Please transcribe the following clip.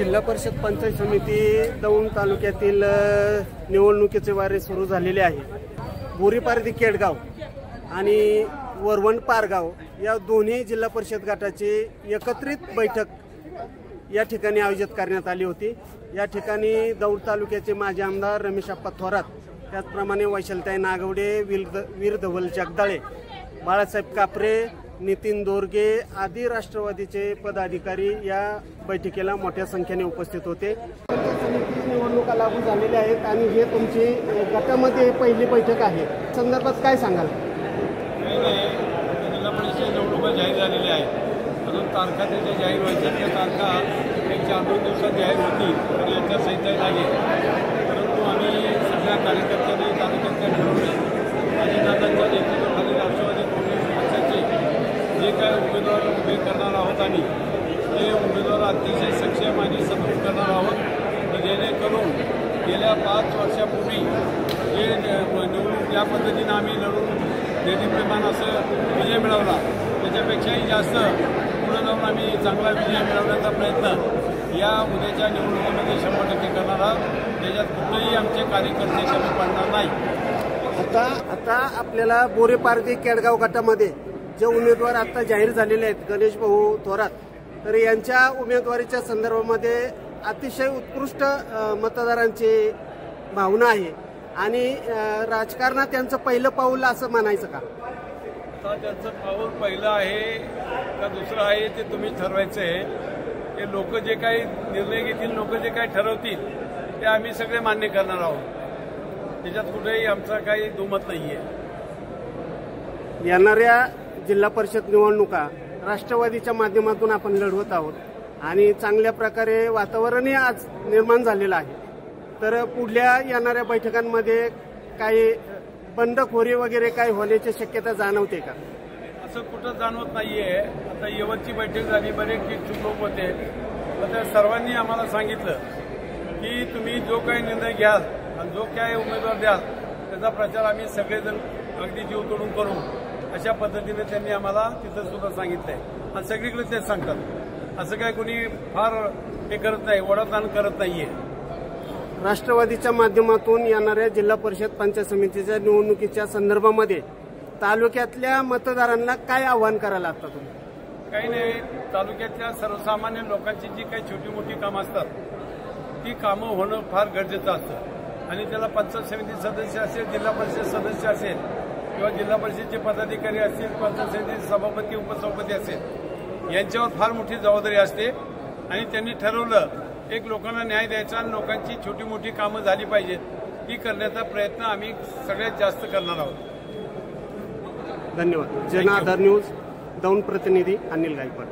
जिल्हा परिषद पंचायत समिती दौंड तालुक्यातील निवडणुकीचे वारे सुरू झालेले आहे। बोरीपारधी केडगाव आणि वरवण पारगाव या दोन्ही जिल्हा परिषद गटाची एकत्रित बैठक या ठिकाणी आयोजित करण्यात आली होती। या ठिकाणी दौंड तालुक्याचे माजी आमदार रमेशप्पा थोरात, त्याचप्रमाणे वैशालताई नागवडे, वीर धवल जगदाळे, बाळासाहेब कापरे, नितीन दोरगे आदी राष्ट्रवादीचे पदाधिकारी या बैठकीला मोठ्या संख्येने उपस्थित होते। निवडणुका लागू झालेल्या आहेत आणि हे तुमची गटामध्ये पहिली बैठक आहे, संदर्भात काय सांगाल? जिल्हा परिषद निवडणुका जाहीर झालेल्या आहेत। अजून तारखा त्याच्या जाहीर व्हायच्या, त्या तारखा एक 4-2 दिवसात जाहीर होतील आणि आचारसंहिता लागेल। परंतु आम्ही सगळ्या कार्यकर्त्यांनी तालुक्यातल्या ठरवले आणि दादांच्या नेतृत्वाखाली राष्ट्रवादी काँग्रेस पक्षाचे जे काय उमेदवार उभे करणार आहोत आणि ते उमेदवार अतिशय सक्षम आणि सदृढ करणार आहोत, जेणेकरून गेल्या 5 वर्षापूर्वी जे निवडणूक ज्या पद्धतीनं आम्ही लढून देदीप्रेमान असं विजय मिळवला, त्याच्यापेक्षाही जास्त पुढे जाऊन आम्ही चांगला विजय मिळवण्याचा प्रयत्न या उद्याच्या निवडणुकीमध्ये 100% करणार आहोत। त्याच्यात कुठेही आमचे कार्यकर्ते कमी पडणार नाही। आता आपल्याला बोरीपारधी केडगाव गटामध्ये जे उमेदवार आता जाहीर झालेले आहेत, गणेश भाऊ थोरात, तर यांच्या उमेदवारीच्या संदर्भामध्ये अतिशय उत्कृष्ट मतदारांची भावना आहे आणि राजकारणात त्यांचं पहिलं पाऊल असं म्हणायचं का? आता त्यांचं पाऊल पहिलं आहे का दुसरं आहे ते तुम्ही ठरवायचं आहे। ते लोक जे काही निर्णय घेतील, लोक जे काही ठरवतील ते आम्ही सगळे मान्य करणार आहोत। त्याच्यात कुठेही आमचा काही दुमत नाहीये। येणाऱ्या जिल्हा परिषद निवडणुका राष्ट्रवादीच्या माध्यमातून आपण लढवत आहोत आणि चांगल्या प्रकारे वातावरणही आज निर्माण झालेलं आहे। तर पुढल्या येणाऱ्या बैठकांमध्ये काही बंडखोरी वगैरे काही होण्याची शक्यता जाणवते का? असं कुठं जाणवत नाहीये। आता यवतची बैठक झाली, बरेच इच्छुक लोक होते, तर त्या सर्वांनी आम्हाला सांगितलं की तुम्ही जो काही निर्णय घ्याल आणि जो काही उमेदवार द्याल त्याचा प्रचार आम्ही सगळेजण अगदी जीव तोडून करू, अशा पद्धतीने त्यांनी आम्हाला तिथं सुद्धा सांगितलंय आणि सगळीकडे तेच सांगतात। असं काय कोणी फार हे करत नाही, ओढाताण करत नाहीये। राष्ट्रवादीच्या माध्यमातून येणाऱ्या जिल्हा परिषद पंचायत समितीच्या निवडणुकीच्या संदर्भामध्ये तालुक्यातल्या मतदारांना काय आव्हान करायला लागतं तुम्ही? काही नाही, तालुक्यातल्या सर्वसामान्य लोकांची जी काही छोटी मोठी कामं असतात ती कामं होणं फार गरजेचं असतं आणि त्याला पंचायत समिती सदस्य असेल, जिल्हा परिषद सदस्य असेल किंवा जिल्हा परिषदेचे पदाधिकारी असतील, पंचायत समितीचे सभापती उपसभापती असेल, यांच्यावर फार मोठी जबाबदारी असते आणि त्यांनी ठरवलं एक लोकांना न्याय द्यायचा आणि लोकांची छोटी मोठी कामं झाली पाहिजेत, ती करण्याचा प्रयत्न आम्ही सगळ्यात जास्त करणार आहोत। धन्यवाद। जन आधार न्यूज दौंड प्रतिनिधी अनिल गायकवाड।